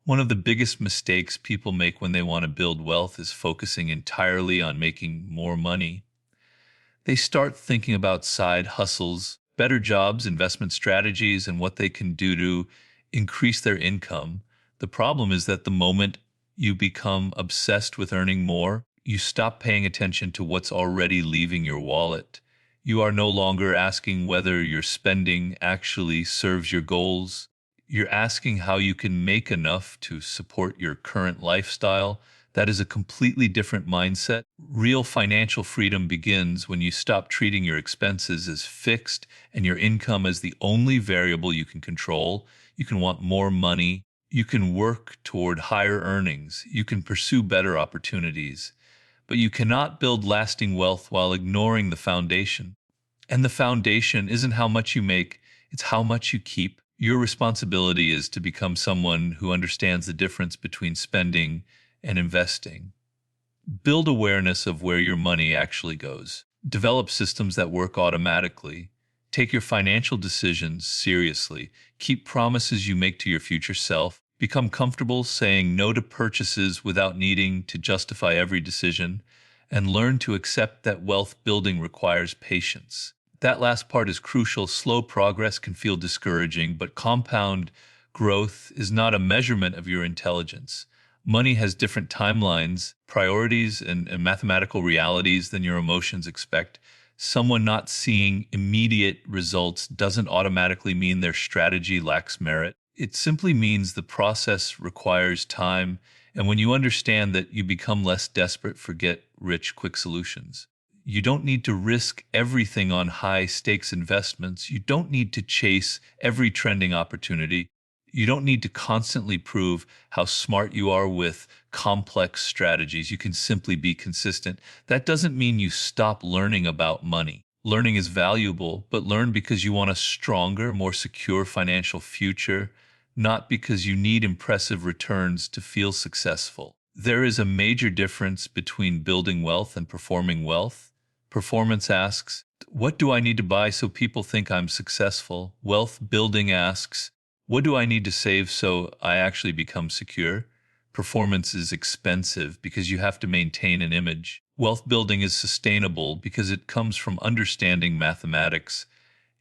One of the biggest mistakes people make when they want to build wealth is focusing entirely on making more money. They start thinking about side hustles, better jobs, investment strategies, and what they can do to increase their income. The problem is that the moment you become obsessed with earning more, you stop paying attention to what's already leaving your wallet. You are no longer asking whether your spending actually serves your goals. You're asking how you can make enough to support your current lifestyle. That is a completely different mindset. Real financial freedom begins when you stop treating your expenses as fixed and your income as the only variable you can control. You can want more money. You can work toward higher earnings. You can pursue better opportunities. But you cannot build lasting wealth while ignoring the foundation. And the foundation isn't how much you make, it's how much you keep. Your responsibility is to become someone who understands the difference between spending and investing. Build awareness of where your money actually goes. Develop systems that work automatically. Take your financial decisions seriously. Keep promises you make to your future self. Become comfortable saying no to purchases without needing to justify every decision. And learn to accept that wealth building requires patience. That last part is crucial. Slow progress can feel discouraging, but compound growth is not a measurement of your intelligence. Money has different timelines, priorities, and mathematical realities than your emotions expect. Someone not seeing immediate results doesn't automatically mean their strategy lacks merit. It simply means the process requires time, and when you understand that, you become less desperate for get rich quick solutions. You don't need to risk everything on high stakes investments. You don't need to chase every trending opportunity. You don't need to constantly prove how smart you are with complex strategies. You can simply be consistent. That doesn't mean you stop learning about money. Learning is valuable, but learn because you want a stronger, more secure financial future, not because you need impressive returns to feel successful. There is a major difference between building wealth and performing wealth. Performance asks, what do I need to buy so people think I'm successful? Wealth building asks, what do I need to save so I actually become secure? Performance is expensive because you have to maintain an image. Wealth building is sustainable because it comes from understanding mathematics,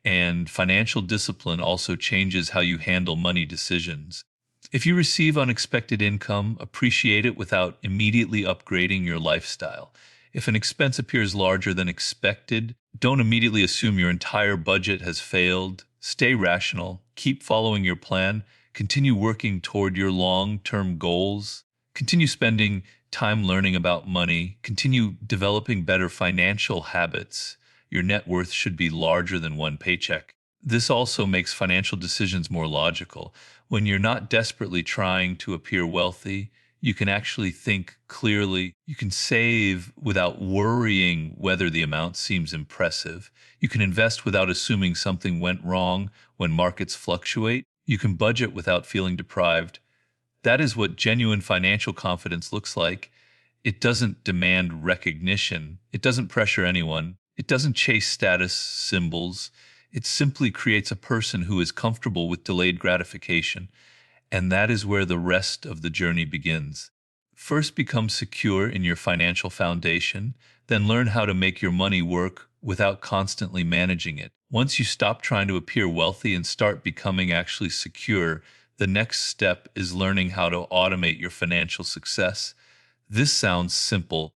and financial discipline also changes how you handle money decisions. If you receive unexpected income, appreciate it without immediately upgrading your lifestyle. If an expense appears larger than expected, don't immediately assume your entire budget has failed. Stay rational, keep following your plan, continue working toward your long-term goals, continue spending time learning about money, continue developing better financial habits. Your net worth should be larger than one paycheck. This also makes financial decisions more logical. When you're not desperately trying to appear wealthy, you can actually think clearly. You can save without worrying whether the amount seems impressive. You can invest without assuming something went wrong when markets fluctuate. You can budget without feeling deprived. That is what genuine financial confidence looks like. It doesn't demand recognition. It doesn't pressure anyone. It doesn't chase status symbols. It simply creates a person who is comfortable with delayed gratification. And that is where the rest of the journey begins. First, become secure in your financial foundation, then learn how to make your money work without constantly managing it. Once you stop trying to appear wealthy and start becoming actually secure, the next step is learning how to automate your financial success. This sounds simple,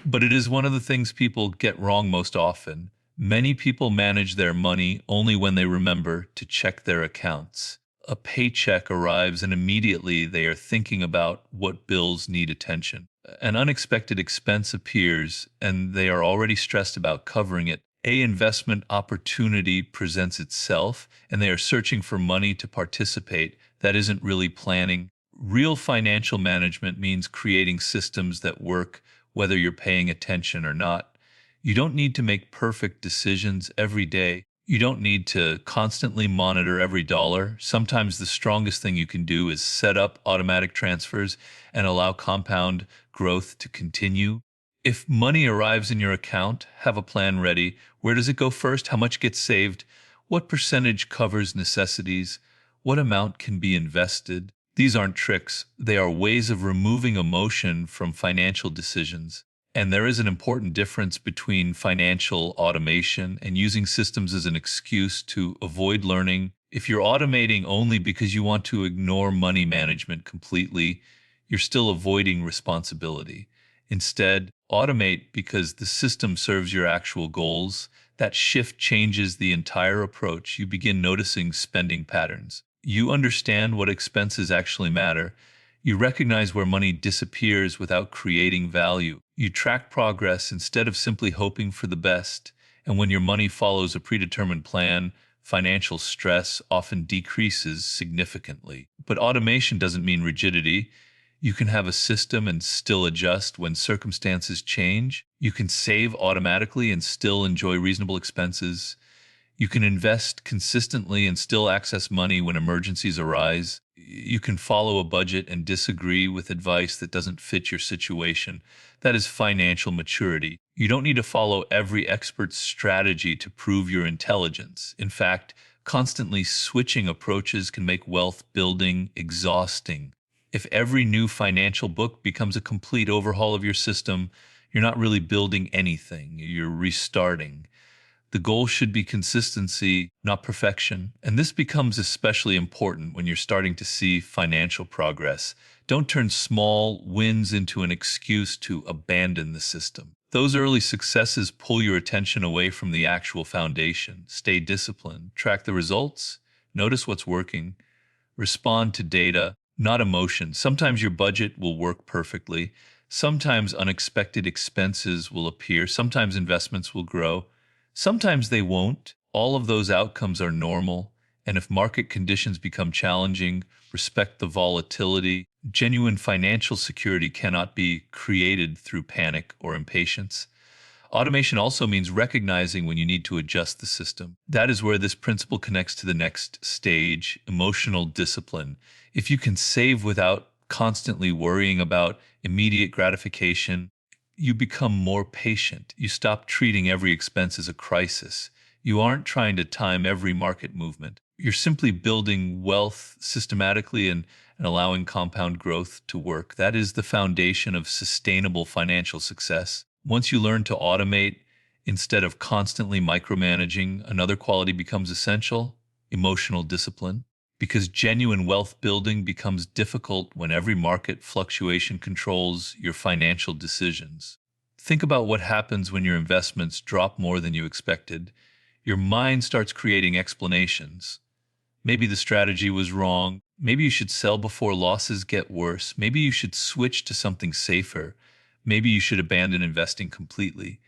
but it is one of the things people get wrong most often. Many people manage their money only when they remember to check their accounts. A paycheck arrives and immediately they are thinking about what bills need attention. An unexpected expense appears and they are already stressed about covering it. A investment opportunity presents itself and they are searching for money to participate. That isn't really planning. Real financial management means creating systems that work whether you're paying attention or not. You don't need to make perfect decisions every day. You don't need to constantly monitor every dollar. Sometimes the strongest thing you can do is set up automatic transfers and allow compound growth to continue. If money arrives in your account, have a plan ready. Where does it go first? How much gets saved? What percentage covers necessities? What amount can be invested? These aren't tricks, they are ways of removing emotion from financial decisions. And there is an important difference between financial automation and using systems as an excuse to avoid learning. If you're automating only because you want to ignore money management completely, you're still avoiding responsibility. Instead, automate because the system serves your actual goals. That shift changes the entire approach. You begin noticing spending patterns. You understand what expenses actually matter. You recognize where money disappears without creating value. You track progress instead of simply hoping for the best. And when your money follows a predetermined plan, financial stress often decreases significantly. But automation doesn't mean rigidity. You can have a system and still adjust when circumstances change. You can save automatically and still enjoy reasonable expenses. You can invest consistently and still access money when emergencies arise. You can follow a budget and disagree with advice that doesn't fit your situation. That is financial maturity. You don't need to follow every expert's strategy to prove your intelligence. In fact, constantly switching approaches can make wealth building exhausting. If every new financial book becomes a complete overhaul of your system, you're not really building anything, you're restarting. The goal should be consistency, not perfection. And this becomes especially important when you're starting to see financial progress. Don't turn small wins into an excuse to abandon the system. Those early successes pull your attention away from the actual foundation. Stay disciplined, track the results, notice what's working, respond to data, not emotion. Sometimes your budget will work perfectly. Sometimes unexpected expenses will appear. Sometimes investments will grow. Sometimes they won't. All of those outcomes are normal. And if market conditions become challenging, respect the volatility. Genuine financial security cannot be created through panic or impatience. Automation also means recognizing when you need to adjust the system. That is where this principle connects to the next stage, emotional discipline. If you can save without constantly worrying about immediate gratification, you become more patient. You stop treating every expense as a crisis. You aren't trying to time every market movement. You're simply building wealth systematically and allowing compound growth to work. That is the foundation of sustainable financial success. Once you learn to automate instead of constantly micromanaging, another quality becomes essential: emotional discipline. Because genuine wealth building becomes difficult when every market fluctuation controls your financial decisions. Think about what happens when your investments drop more than you expected. Your mind starts creating explanations. Maybe the strategy was wrong. Maybe you should sell before losses get worse. Maybe you should switch to something safer. Maybe you should abandon investing completely.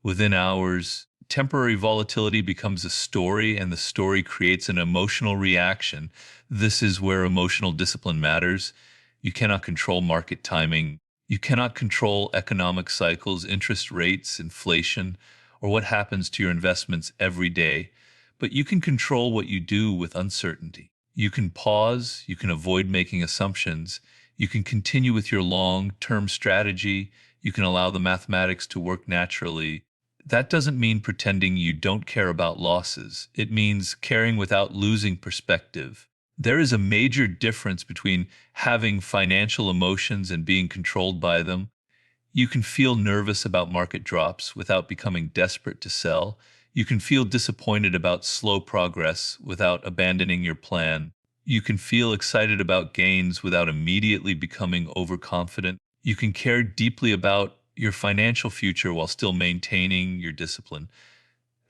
Within hours, temporary volatility becomes a story, and the story creates an emotional reaction. This is where emotional discipline matters. You cannot control market timing. You cannot control economic cycles, interest rates, inflation, or what happens to your investments every day. But you can control what you do with uncertainty. You can pause, you can avoid making assumptions, you can continue with your long-term strategy, you can allow the mathematics to work naturally. That doesn't mean pretending you don't care about losses. It means caring without losing perspective. There is a major difference between having financial emotions and being controlled by them. You can feel nervous about market drops without becoming desperate to sell. You can feel disappointed about slow progress without abandoning your plan. You can feel excited about gains without immediately becoming overconfident. You can care deeply about your financial future while still maintaining your discipline.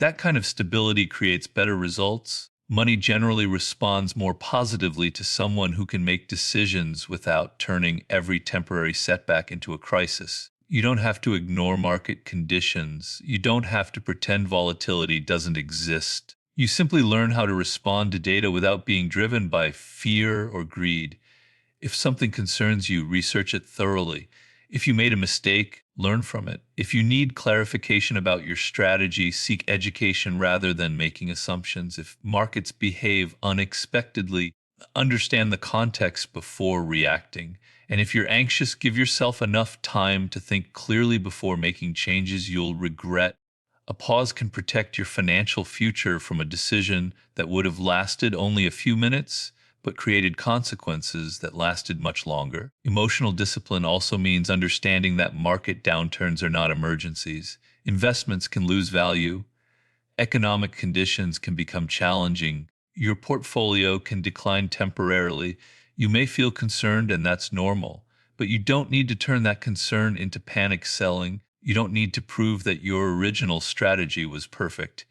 That kind of stability creates better results. Money generally responds more positively to someone who can make decisions without turning every temporary setback into a crisis. You don't have to ignore market conditions. You don't have to pretend volatility doesn't exist. You simply learn how to respond to data without being driven by fear or greed. If something concerns you, research it thoroughly. If you made a mistake, learn from it. If you need clarification about your strategy, seek education rather than making assumptions. If markets behave unexpectedly, understand the context before reacting. And if you're anxious, give yourself enough time to think clearly before making changes you'll regret. A pause can protect your financial future from a decision that would have lasted only a few minutes. but created consequences that lasted much longer. Emotional discipline also means understanding that market downturns are not emergencies. Investments can lose value. Economic conditions can become challenging. Your portfolio can decline temporarily. You may feel concerned, and that's normal. But you don't need to turn that concern into panic selling. You don't need to prove that your original strategy was perfect.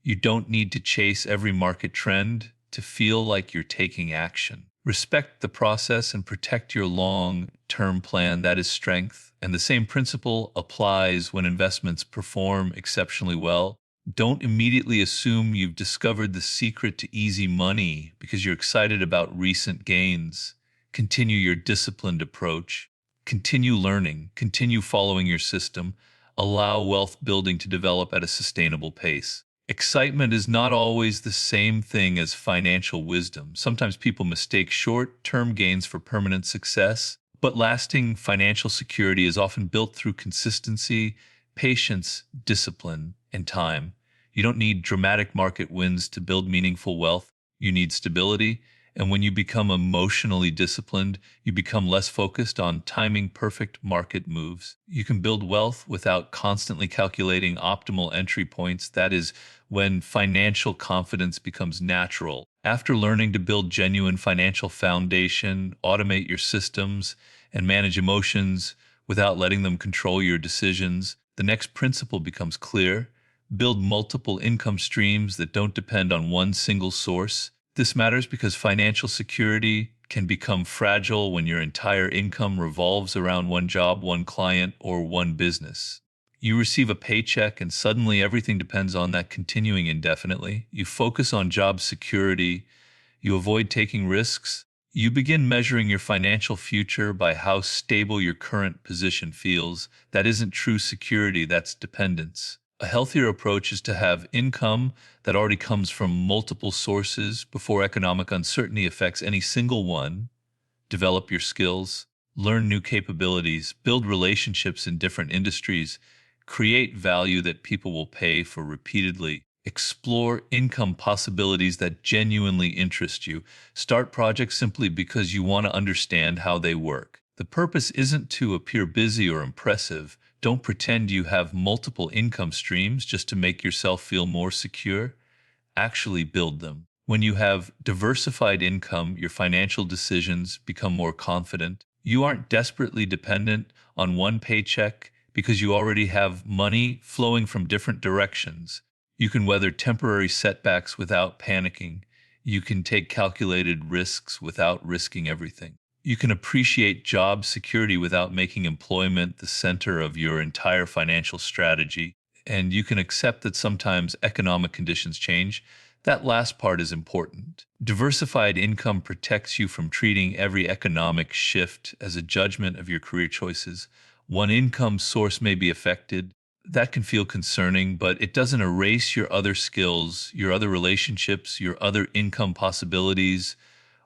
You don't need to chase every market trend to feel like you're taking action. Respect the process and protect your long-term plan. That is strength. And the same principle applies when investments perform exceptionally well. Don't immediately assume you've discovered the secret to easy money because you're excited about recent gains. Continue your disciplined approach. Continue learning. Continue following your system. Allow wealth building to develop at a sustainable pace. Excitement is not always the same thing as financial wisdom. Sometimes people mistake short-term gains for permanent success, but lasting financial security is often built through consistency, patience, discipline, and time. You don't need dramatic market wins to build meaningful wealth. You need stability. And when you become emotionally disciplined, you become less focused on timing perfect market moves. You can build wealth without constantly calculating optimal entry points. That is when financial confidence becomes natural. After learning to build genuine financial foundation, automate your systems, and manage emotions without letting them control your decisions, the next principle becomes clear. Build multiple income streams that don't depend on one single source. This matters because financial security can become fragile when your entire income revolves around one job, one client, or one business. You receive a paycheck and suddenly everything depends on that continuing indefinitely. You focus on job security. You avoid taking risks. You begin measuring your financial future by how stable your current position feels. That isn't true security, that's dependence. A healthier approach is to have income that already comes from multiple sources before economic uncertainty affects any single one. Develop your skills, learn new capabilities, build relationships in different industries, create value that people will pay for repeatedly. Explore income possibilities that genuinely interest you. Start projects simply because you want to understand how they work. The purpose isn't to appear busy or impressive. Don't pretend you have multiple income streams just to make yourself feel more secure. Actually build them. When you have diversified income, your financial decisions become more confident. You aren't desperately dependent on one paycheck because you already have money flowing from different directions. You can weather temporary setbacks without panicking. You can take calculated risks without risking everything. You can appreciate job security without making employment the center of your entire financial strategy. And you can accept that sometimes economic conditions change. That last part is important. Diversified income protects you from treating every economic shift as a judgment of your career choices. One income source may be affected. That can feel concerning, but it doesn't erase your other skills, your other relationships, your other income possibilities,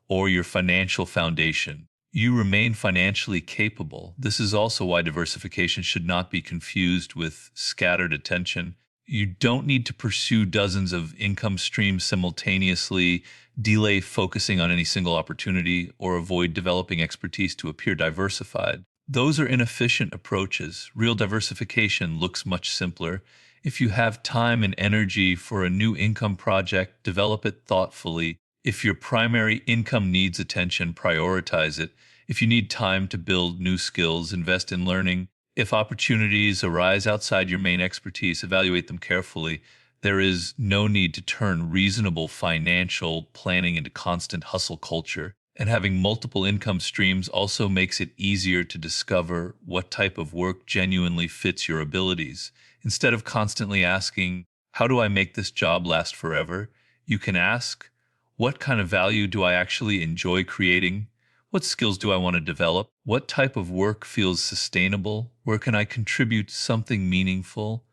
or your financial foundation. You remain financially capable. This is also why diversification should not be confused with scattered attention. You don't need to pursue dozens of income streams simultaneously, delay focusing on any single opportunity, or avoid developing expertise to appear diversified. Those are inefficient approaches. Real diversification looks much simpler. If you have time and energy for a new income project, develop it thoughtfully. If your primary income needs attention, prioritize it. If you need time to build new skills, invest in learning. If opportunities arise outside your main expertise, evaluate them carefully. There is no need to turn reasonable financial planning into constant hustle culture. And having multiple income streams also makes it easier to discover what type of work genuinely fits your abilities. Instead of constantly asking, how do I make this job last forever? You can ask, what kind of value do I actually enjoy creating? What skills do I want to develop? What type of work feels sustainable? Where can I contribute something meaningful?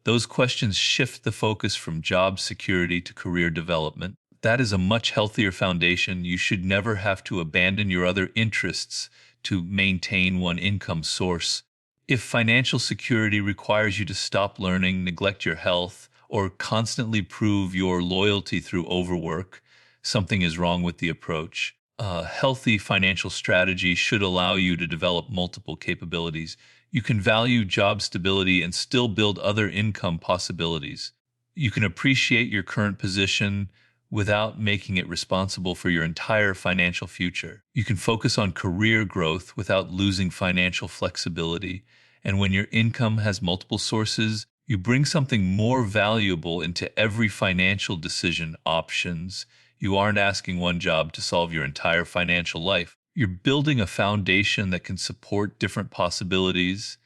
Those questions shift the focus from job security to career development. That is a much healthier foundation. You should never have to abandon your other interests to maintain one income source. If financial security requires you to stop learning, neglect your health, or constantly prove your loyalty through overwork, something is wrong with the approach. A healthy financial strategy should allow you to develop multiple capabilities. You can value job stability and still build other income possibilities. You can appreciate your current position without making it responsible for your entire financial future. You can focus on career growth without losing financial flexibility. And when your income has multiple sources, you bring something more valuable into every financial decision options. You aren't asking one job to solve your entire financial life. You're building a foundation that can support different possibilities.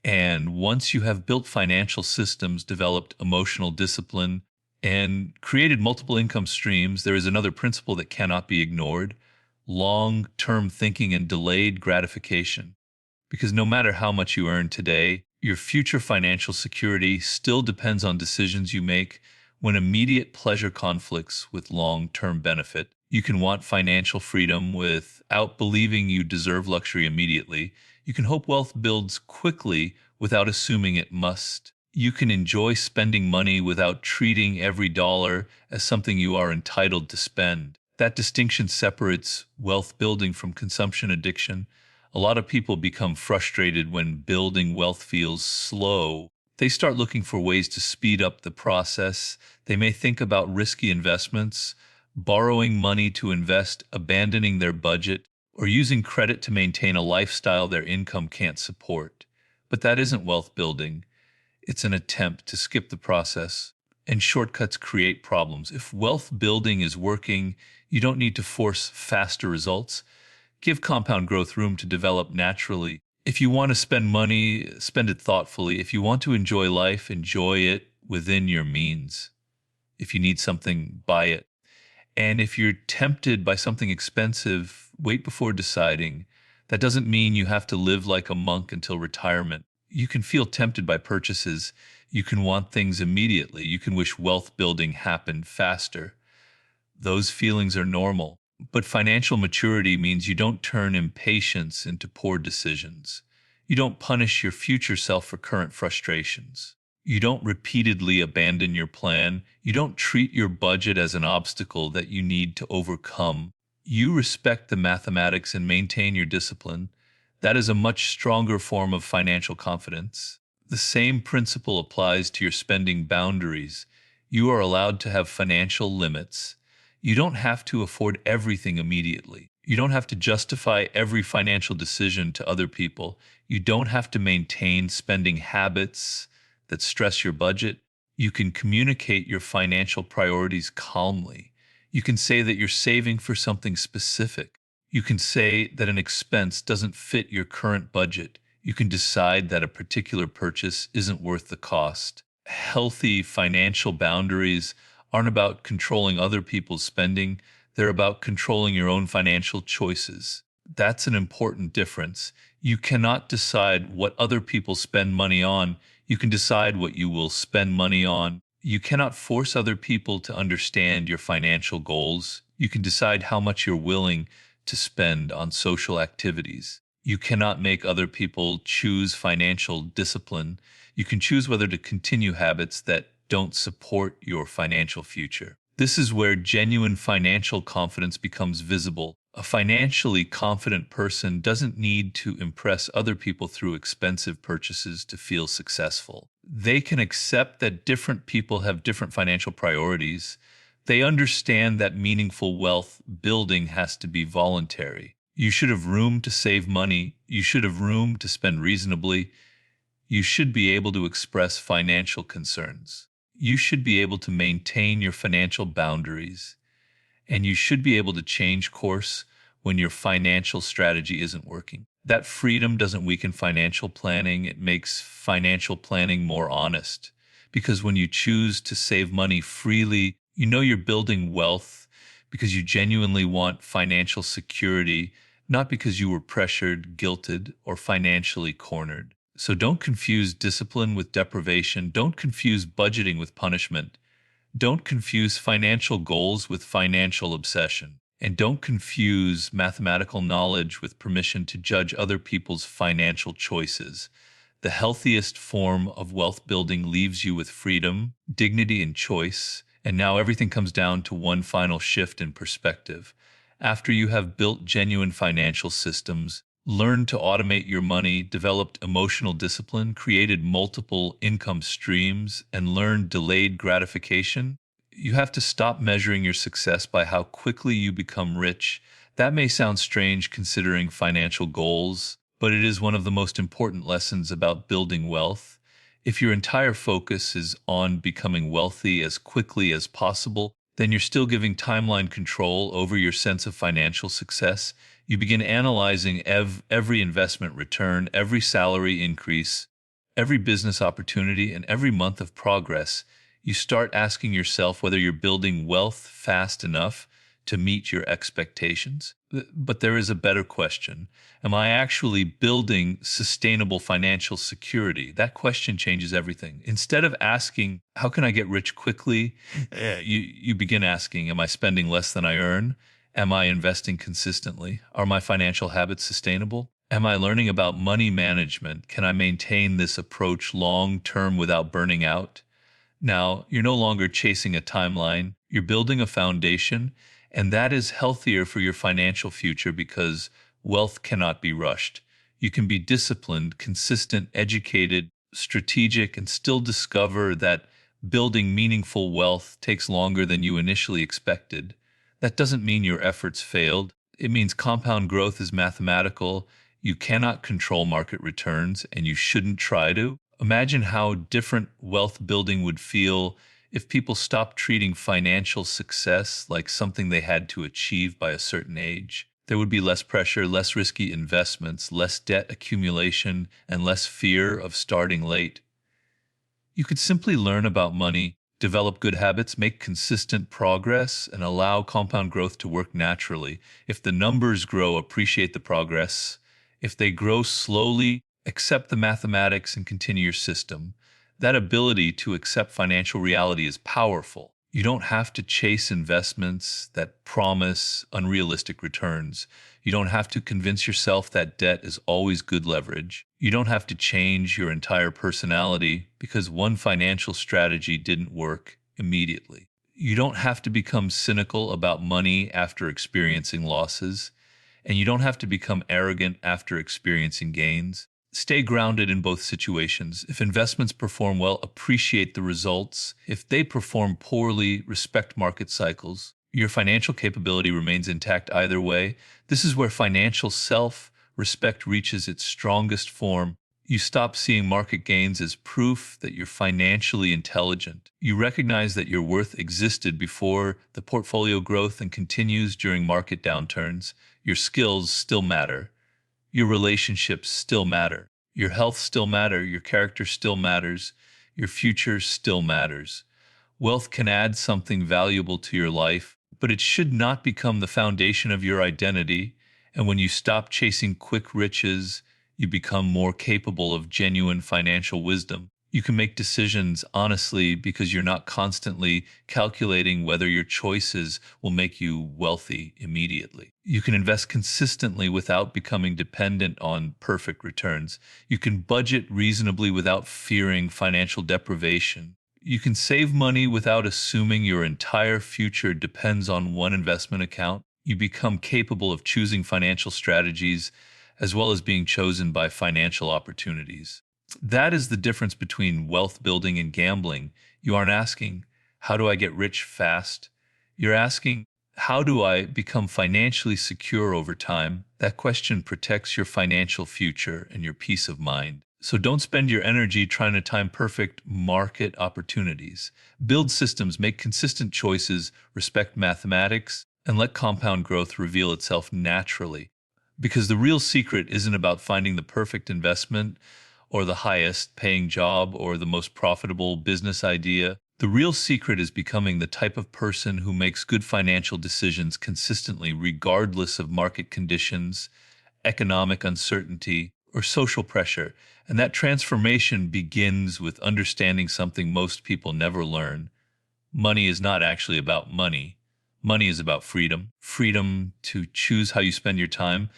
And once you have built financial systems, developed emotional discipline, and created multiple income streams, there is another principle that cannot be ignored: long term thinking and delayed gratification. Because no matter how much you earn today, your future financial security still depends on decisions you make when immediate pleasure conflicts with long term benefit. You can want financial freedom without believing you deserve luxury immediately. You can hope wealth builds quickly without assuming it must. You can enjoy spending money without treating every dollar as something you are entitled to spend. That distinction separates wealth building from consumption addiction. A lot of people become frustrated when building wealth feels slow. They start looking for ways to speed up the process. They may think about risky investments, borrowing money to invest, abandoning their budget, or using credit to maintain a lifestyle their income can't support. But that isn't wealth building. It's an attempt to skip the process, and shortcuts create problems. If wealth building is working, you don't need to force faster results. Give compound growth room to develop naturally. If you want to spend money, spend it thoughtfully. If you want to enjoy life, enjoy it within your means. If you need something, buy it. And if you're tempted by something expensive, wait before deciding. That doesn't mean you have to live like a monk until retirement. You can feel tempted by purchases. You can want things immediately. You can wish wealth building happened faster. Those feelings are normal. But financial maturity means you don't turn impatience into poor decisions. You don't punish your future self for current frustrations. You don't repeatedly abandon your plan. You don't treat your budget as an obstacle that you need to overcome. You respect the mathematics and maintain your discipline. That is a much stronger form of financial confidence. The same principle applies to your spending boundaries. You are allowed to have financial limits. You don't have to afford everything immediately. You don't have to justify every financial decision to other people. You don't have to maintain spending habits that stress your budget. You can communicate your financial priorities calmly. You can say that you're saving for something specific. You can say that an expense doesn't fit your current budget. You can decide that a particular purchase isn't worth the cost. Healthy financial boundaries aren't about controlling other people's spending. They're about controlling your own financial choices. That's an important difference. You cannot decide what other people spend money on. You can decide what you will spend money on. You cannot force other people to understand your financial goals. You can decide how much you're willing to spend on social activities. You cannot make other people choose financial discipline. You can choose whether to continue habits that don't support your financial future. This is where genuine financial confidence becomes visible. A financially confident person doesn't need to impress other people through expensive purchases to feel successful. They can accept that different people have different financial priorities. They understand that meaningful wealth building has to be voluntary. You should have room to save money. You should have room to spend reasonably. You should be able to express financial concerns. You should be able to maintain your financial boundaries, and you should be able to change course when your financial strategy isn't working. That freedom doesn't weaken financial planning. It makes financial planning more honest. Because when you choose to save money freely, you know you're building wealth because you genuinely want financial security, not because you were pressured, guilted, or financially cornered. So don't confuse discipline with deprivation. Don't confuse budgeting with punishment. Don't confuse financial goals with financial obsession. And don't confuse mathematical knowledge with permission to judge other people's financial choices. The healthiest form of wealth building leaves you with freedom, dignity, and choice, And now everything comes down to one final shift in perspective. After you have built genuine financial systems, learned to automate your money, developed emotional discipline, created multiple income streams, and learned delayed gratification, you have to stop measuring your success by how quickly you become rich. That may sound strange considering financial goals, but it is one of the most important lessons about building wealth. If your entire focus is on becoming wealthy as quickly as possible, then you're still giving timeline control over your sense of financial success. You begin analyzing every investment return, every salary increase, every business opportunity, and every month of progress. You start asking yourself whether you're building wealth fast enough to meet your expectations. But there is a better question. Am I actually building sustainable financial security? That question changes everything. Instead of asking, how can I get rich quickly? You begin asking, am I spending less than I earn? Am I investing consistently? Are my financial habits sustainable? Am I learning about money management? Can I maintain this approach long term without burning out? Now, you're no longer chasing a timeline, you're building a foundation, and that is healthier for your financial future because wealth cannot be rushed. You can be disciplined, consistent, educated, strategic, and still discover that building meaningful wealth takes longer than you initially expected. That doesn't mean your efforts failed. It means compound growth is mathematical. You cannot control market returns, and you shouldn't try to. Imagine how different wealth building would feel if people stopped treating financial success like something they had to achieve by a certain age. There would be less pressure, less risky investments, less debt accumulation, and less fear of starting late. You could simply learn about money, develop good habits, make consistent progress, and allow compound growth to work naturally. If the numbers grow, appreciate the progress. If they grow slowly, accept the mathematics and continue your system. That ability to accept financial reality is powerful. You don't have to chase investments that promise unrealistic returns. You don't have to convince yourself that debt is always good leverage. You don't have to change your entire personality because one financial strategy didn't work immediately. You don't have to become cynical about money after experiencing losses, and you don't have to become arrogant after experiencing gains. Stay grounded in both situations. If investments perform well, appreciate the results. If they perform poorly, respect market cycles. Your financial capability remains intact either way. This is where financial self-respect reaches its strongest form. You stop seeing market gains as proof that you're financially intelligent. You recognize that your worth existed before the portfolio growth and continues during market downturns. Your skills still matter. Your relationships still matter. Your health still matter. Your character still matters. Your future still matters. Wealth can add something valuable to your life, but it should not become the foundation of your identity. And when you stop chasing quick riches, you become more capable of genuine financial wisdom. You can make decisions honestly because you're not constantly calculating whether your choices will make you wealthy immediately. You can invest consistently without becoming dependent on perfect returns. You can budget reasonably without fearing financial deprivation. You can save money without assuming your entire future depends on one investment account. You become capable of choosing financial strategies as well as being chosen by financial opportunities. That is the difference between wealth building and gambling. You aren't asking, how do I get rich fast? You're asking, how do I become financially secure over time? That question protects your financial future and your peace of mind. So don't spend your energy trying to time perfect market opportunities. Build systems, make consistent choices, respect mathematics, and let compound growth reveal itself naturally. Because the real secret isn't about finding the perfect investment or the highest paying job or the most profitable business idea. The real secret is becoming the type of person who makes good financial decisions consistently, regardless of market conditions, economic uncertainty, or social pressure. And that transformation begins with understanding something most people never learn. Money is not actually about money. Money is about freedom. Freedom to choose how you spend your time.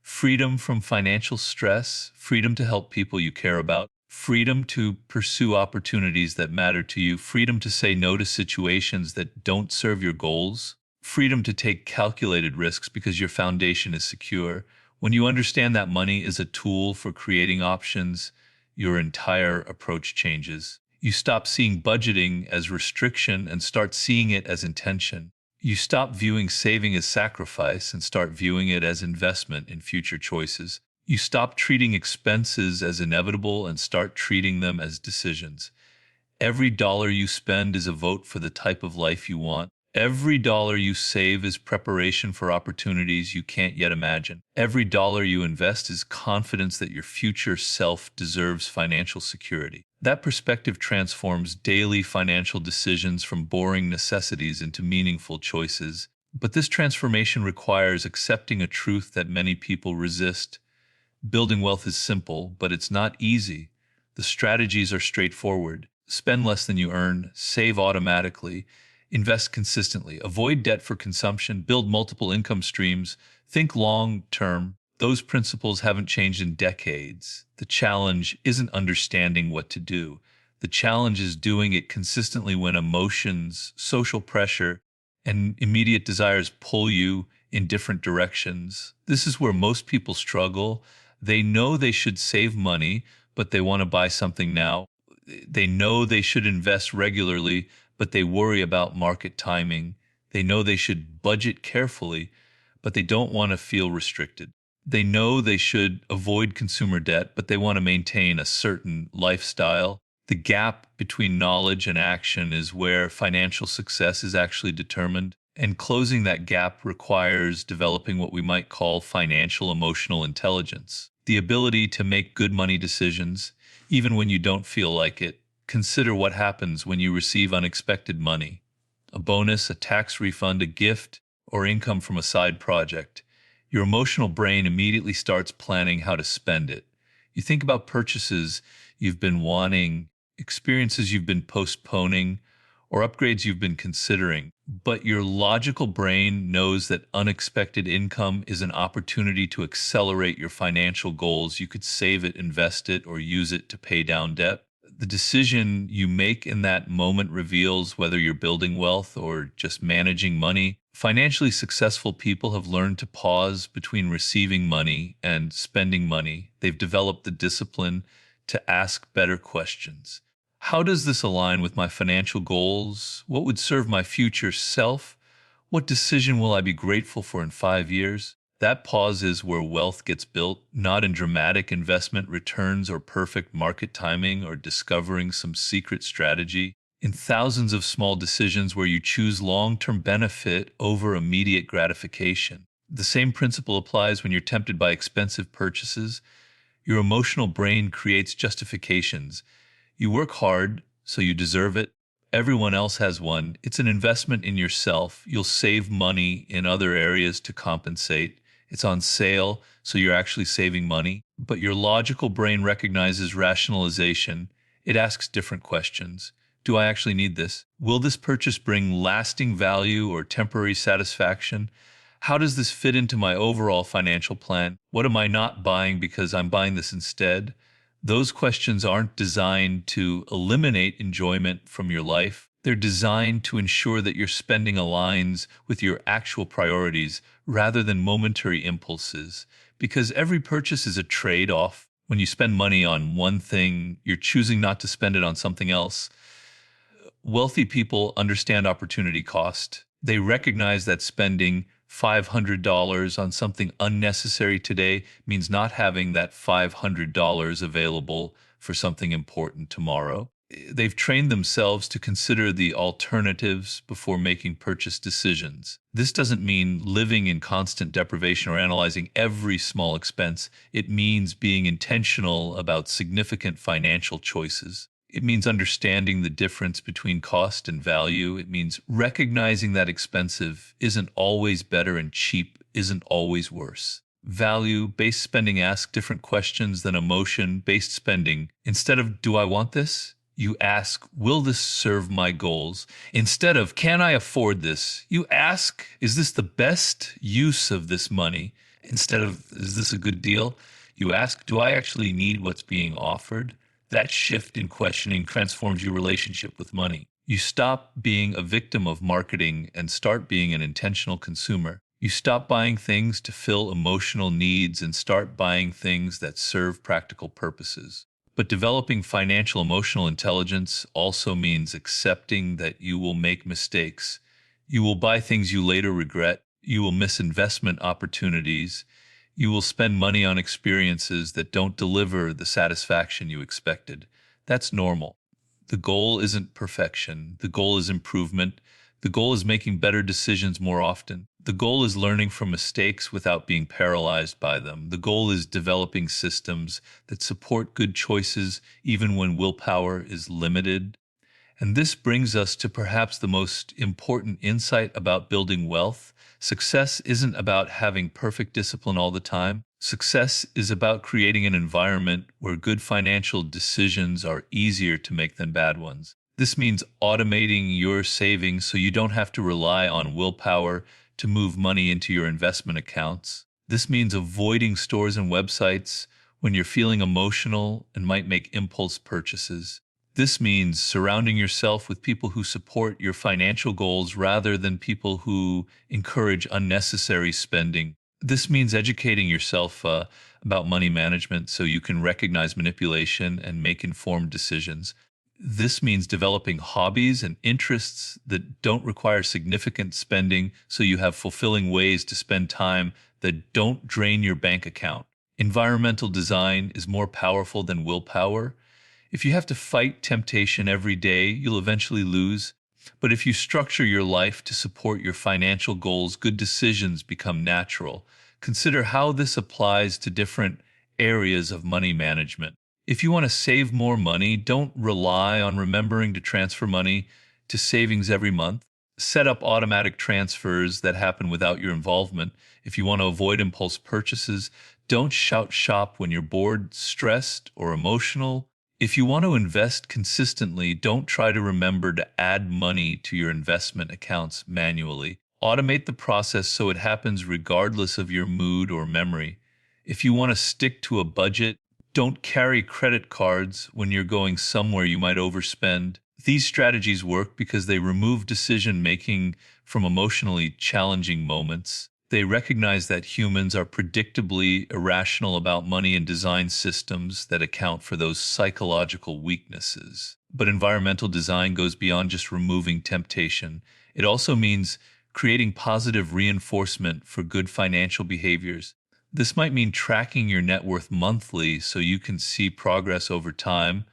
Freedom from financial stress. Freedom to help people you care about. freedom to pursue opportunities that matter to you, freedom to say no to situations that don't serve your goals, freedom to take calculated risks because your foundation is secure. When you understand that money is a tool for creating options, your entire approach changes. You stop seeing budgeting as restriction and start seeing it as intention. You stop viewing saving as sacrifice and start viewing it as investment in future choices. You stop treating expenses as inevitable and start treating them as decisions. Every dollar you spend is a vote for the type of life you want. Every dollar you save is preparation for opportunities you can't yet imagine. Every dollar you invest is confidence that your future self deserves financial security. That perspective transforms daily financial decisions from boring necessities into meaningful choices. But this transformation requires accepting a truth that many people resist. Building wealth is simple, but it's not easy. The strategies are straightforward. Spend less than you earn, save automatically, invest consistently, avoid debt for consumption, build multiple income streams, think long term. Those principles haven't changed in decades. The challenge isn't understanding what to do. The challenge is doing it consistently when emotions, social pressure, and immediate desires pull you in different directions. This is where most people struggle. They know they should save money, but they want to buy something now. They know they should invest regularly, but they worry about market timing. They know they should budget carefully, but they don't want to feel restricted. They know they should avoid consumer debt, but they want to maintain a certain lifestyle. The gap between knowledge and action is where financial success is actually determined. And closing that gap requires developing what we might call financial emotional intelligence, the ability to make good money decisions, even when you don't feel like it. Consider what happens when you receive unexpected money, a bonus, a tax refund, a gift, or income from a side project. Your emotional brain immediately starts planning how to spend it. You think about purchases you've been wanting, experiences you've been postponing, or upgrades you've been considering. But your logical brain knows that unexpected income is an opportunity to accelerate your financial goals. You could save it, invest it, or use it to pay down debt. The decision you make in that moment reveals whether you're building wealth or just managing money. Financially successful people have learned to pause between receiving money and spending money. They've developed the discipline to ask better questions. How does this align with my financial goals? What would serve my future self? What decision will I be grateful for in 5 years? That pause is where wealth gets built, not in dramatic investment returns or perfect market timing or discovering some secret strategy. In thousands of small decisions where you choose long-term benefit over immediate gratification. The same principle applies when you're tempted by expensive purchases. Your emotional brain creates justifications. You work hard, so you deserve it. Everyone else has one. It's an investment in yourself. You'll save money in other areas to compensate. It's on sale, so you're actually saving money. But your logical brain recognizes rationalization. It asks different questions. Do I actually need this? Will this purchase bring lasting value or temporary satisfaction? How does this fit into my overall financial plan? What am I not buying because I'm buying this instead? Those questions aren't designed to eliminate enjoyment from your life. They're designed to ensure that your spending aligns with your actual priorities rather than momentary impulses. Because every purchase is a trade-off. When you spend money on one thing, you're choosing not to spend it on something else. Wealthy people understand opportunity cost. They recognize that spending $500 on something unnecessary today means not having that $500 available for something important tomorrow. They've trained themselves to consider the alternatives before making purchase decisions. This doesn't mean living in constant deprivation or analyzing every small expense. It means being intentional about significant financial choices. It means understanding the difference between cost and value. It means recognizing that expensive isn't always better and cheap isn't always worse. Value-based spending asks different questions than emotion-based spending. Instead of, do I want this? You ask, will this serve my goals? Instead of, can I afford this? You ask, is this the best use of this money? Instead of, is this a good deal? You ask, do I actually need what's being offered? That shift in questioning transforms your relationship with money. You stop being a victim of marketing and start being an intentional consumer. You stop buying things to fill emotional needs and start buying things that serve practical purposes. But developing financial emotional intelligence also means accepting that you will make mistakes. You will buy things you later regret. You will miss investment opportunities. You will spend money on experiences that don't deliver the satisfaction you expected. That's normal. The goal isn't perfection. The goal is improvement. The goal is making better decisions more often. The goal is learning from mistakes without being paralyzed by them. The goal is developing systems that support good choices even when willpower is limited. And this brings us to perhaps the most important insight about building wealth. Success isn't about having perfect discipline all the time. Success is about creating an environment where good financial decisions are easier to make than bad ones. This means automating your savings so you don't have to rely on willpower to move money into your investment accounts. This means avoiding stores and websites when you're feeling emotional and might make impulse purchases. This means surrounding yourself with people who support your financial goals rather than people who encourage unnecessary spending. This means educating yourself about money management so you can recognize manipulation and make informed decisions. This means developing hobbies and interests that don't require significant spending so you have fulfilling ways to spend time that don't drain your bank account. Environmental design is more powerful than willpower. If you have to fight temptation every day, you'll eventually lose. But if you structure your life to support your financial goals, good decisions become natural. Consider how this applies to different areas of money management. If you want to save more money, don't rely on remembering to transfer money to savings every month. Set up automatic transfers that happen without your involvement. If you want to avoid impulse purchases, don't shout shop when you're bored, stressed, or emotional. If you want to invest consistently, don't try to remember to add money to your investment accounts manually. Automate the process so it happens regardless of your mood or memory. If you want to stick to a budget, don't carry credit cards when you're going somewhere you might overspend. These strategies work because they remove decision making from emotionally challenging moments. They recognize that humans are predictably irrational about money and design systems that account for those psychological weaknesses. But environmental design goes beyond just removing temptation. It also means creating positive reinforcement for good financial behaviors. This might mean tracking your net worth monthly so you can see progress over time.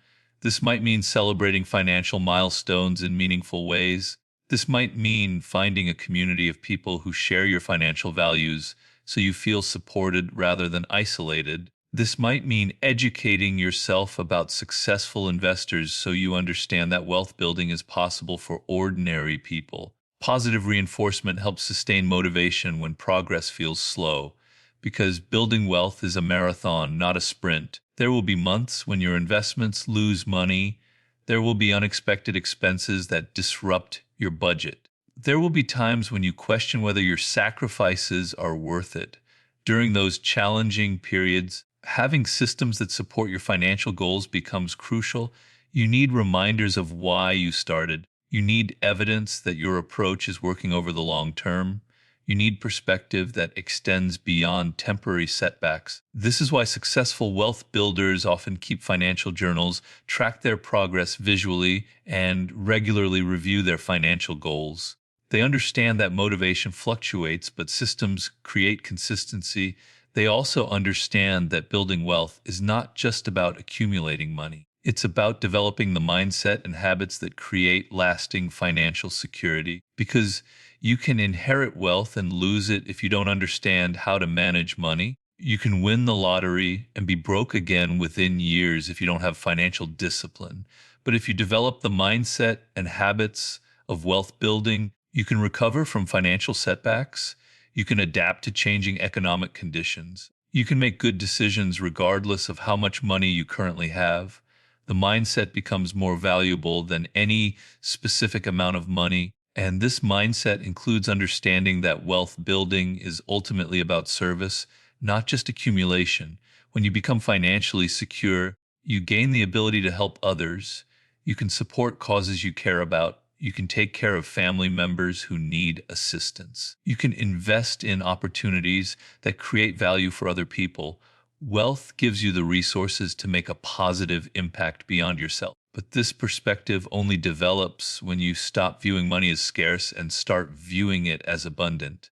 This might mean celebrating financial milestones in meaningful ways. This might mean finding a community of people who share your financial values so you feel supported rather than isolated. This might mean educating yourself about successful investors so you understand that wealth building is possible for ordinary people. Positive reinforcement helps sustain motivation when progress feels slow, because building wealth is a marathon, not a sprint. There will be months when your investments lose money. There will be unexpected expenses that disrupt your budget. There will be times when you question whether your sacrifices are worth it. During those challenging periods, having systems that support your financial goals becomes crucial. You need reminders of why you started. You need evidence that your approach is working over the long term. You need perspective that extends beyond temporary setbacks. This is why successful wealth builders often keep financial journals, track their progress visually, and regularly review their financial goals. They understand that motivation fluctuates, but systems create consistency. They also understand that building wealth is not just about accumulating money. It's about developing the mindset and habits that create lasting financial security, because you can inherit wealth and lose it if you don't understand how to manage money. You can win the lottery and be broke again within years if you don't have financial discipline. But if you develop the mindset and habits of wealth building, you can recover from financial setbacks. You can adapt to changing economic conditions. You can make good decisions regardless of how much money you currently have. The mindset becomes more valuable than any specific amount of money. And this mindset includes understanding that wealth building is ultimately about service, not just accumulation. When you become financially secure, You gain the ability to help others. You can support causes you care about. You can take care of family members who need assistance. You can invest in opportunities that create value for other people. Wealth gives you the resources to make a positive impact beyond yourself. But this perspective only develops when you stop viewing money as scarce and start viewing it as abundant.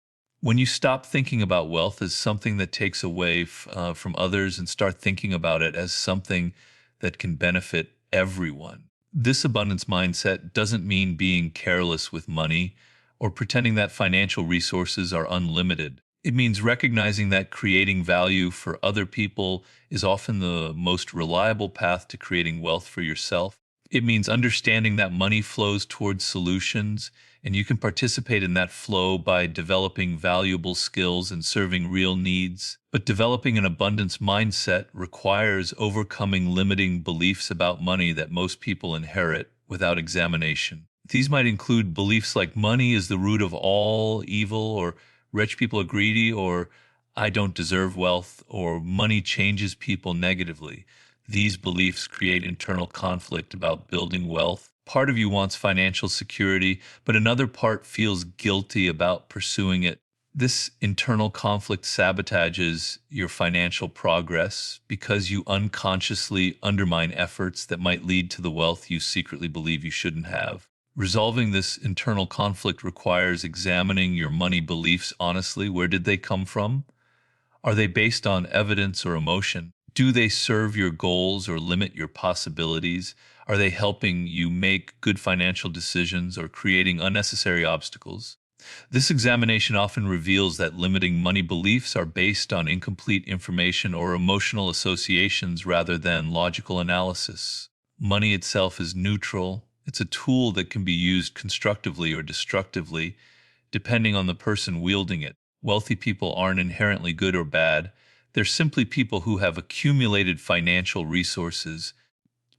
When you stop thinking about wealth as something that takes away from others and start thinking about it as something that can benefit everyone. This abundance mindset doesn't mean being careless with money or pretending that financial resources are unlimited. It means recognizing that creating value for other people is often the most reliable path to creating wealth for yourself. It means understanding that money flows towards solutions, and you can participate in that flow by developing valuable skills and serving real needs. But developing an abundance mindset requires overcoming limiting beliefs about money that most people inherit without examination. These might include beliefs like money is the root of all evil, or rich people are greedy, or I don't deserve wealth, or money changes people negatively. These beliefs create internal conflict about building wealth. Part of you wants financial security, but another part feels guilty about pursuing it. This internal conflict sabotages your financial progress because you unconsciously undermine efforts that might lead to the wealth you secretly believe you shouldn't have. Resolving this internal conflict requires examining your money beliefs honestly. Where did they come from? Are they based on evidence or emotion? Do they serve your goals or limit your possibilities? Are they helping you make good financial decisions or creating unnecessary obstacles? This examination often reveals that limiting money beliefs are based on incomplete information or emotional associations rather than logical analysis. Money itself is neutral. It's a tool that can be used constructively or destructively, depending on the person wielding it. Wealthy people aren't inherently good or bad. They're simply people who have accumulated financial resources.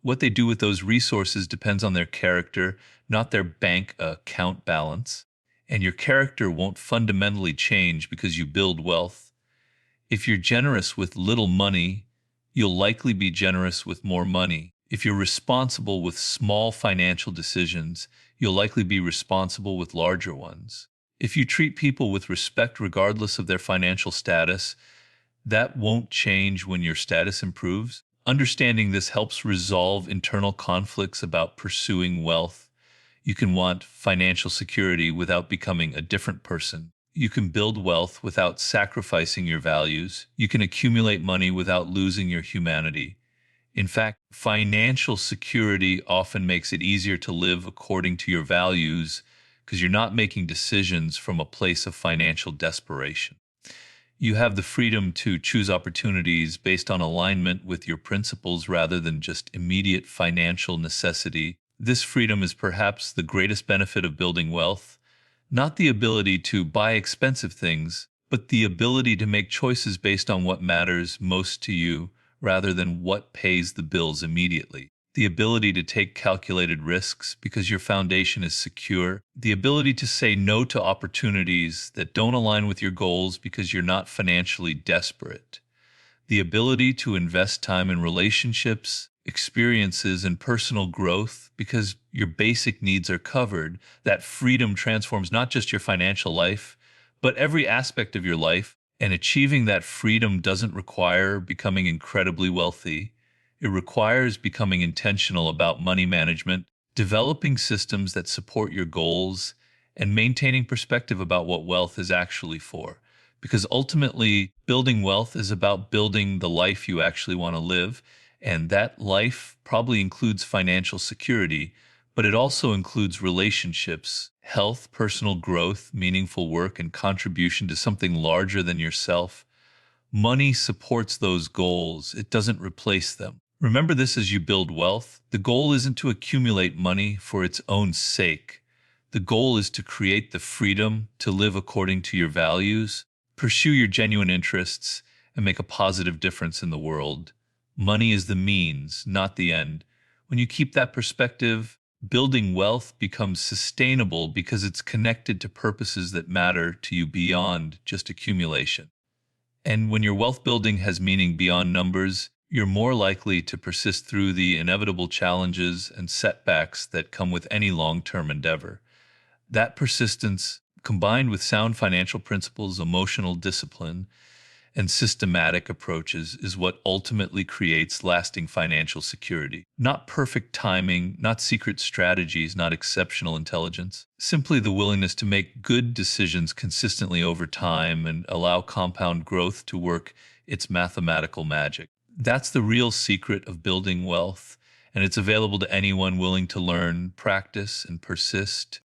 What they do with those resources depends on their character, not their bank account balance. And your character won't fundamentally change because you build wealth. If you're generous with little money, you'll likely be generous with more money. If you're responsible with small financial decisions, you'll likely be responsible with larger ones. If you treat people with respect regardless of their financial status, that won't change when your status improves. Understanding this helps resolve internal conflicts about pursuing wealth. You can want financial security without becoming a different person. You can build wealth without sacrificing your values. You can accumulate money without losing your humanity. In fact, financial security often makes it easier to live according to your values because you're not making decisions from a place of financial desperation. You have the freedom to choose opportunities based on alignment with your principles rather than just immediate financial necessity. This freedom is perhaps the greatest benefit of building wealth, not the ability to buy expensive things, but the ability to make choices based on what matters most to you rather than what pays the bills immediately. The ability to take calculated risks because your foundation is secure. The ability to say no to opportunities that don't align with your goals because you're not financially desperate. The ability to invest time in relationships, experiences, and personal growth because your basic needs are covered. That freedom transforms not just your financial life, but every aspect of your life. And achieving that freedom doesn't require becoming incredibly wealthy. It requires becoming intentional about money management, developing systems that support your goals, and maintaining perspective about what wealth is actually for. Because ultimately, building wealth is about building the life you actually want to live. And that life probably includes financial security, but it also includes relationships, health, personal growth, meaningful work, and contribution to something larger than yourself. Money supports those goals, it doesn't replace them. Remember this as you build wealth. The goal isn't to accumulate money for its own sake. The goal is to create the freedom to live according to your values, pursue your genuine interests, and make a positive difference in the world. Money is the means, not the end. When you keep that perspective, building wealth becomes sustainable because it's connected to purposes that matter to you beyond just accumulation. And when your wealth building has meaning beyond numbers, You're more likely to persist through the inevitable challenges and setbacks that come with any long term endeavor. That persistence, combined with sound financial principles, emotional discipline, and systematic approaches, is what ultimately creates lasting financial security. Not perfect timing, not secret strategies, not exceptional intelligence. Simply the willingness to make good decisions consistently over time and allow compound growth to work its mathematical magic. That's the real secret of building wealth, and it's available to anyone willing to learn, practice, and persist.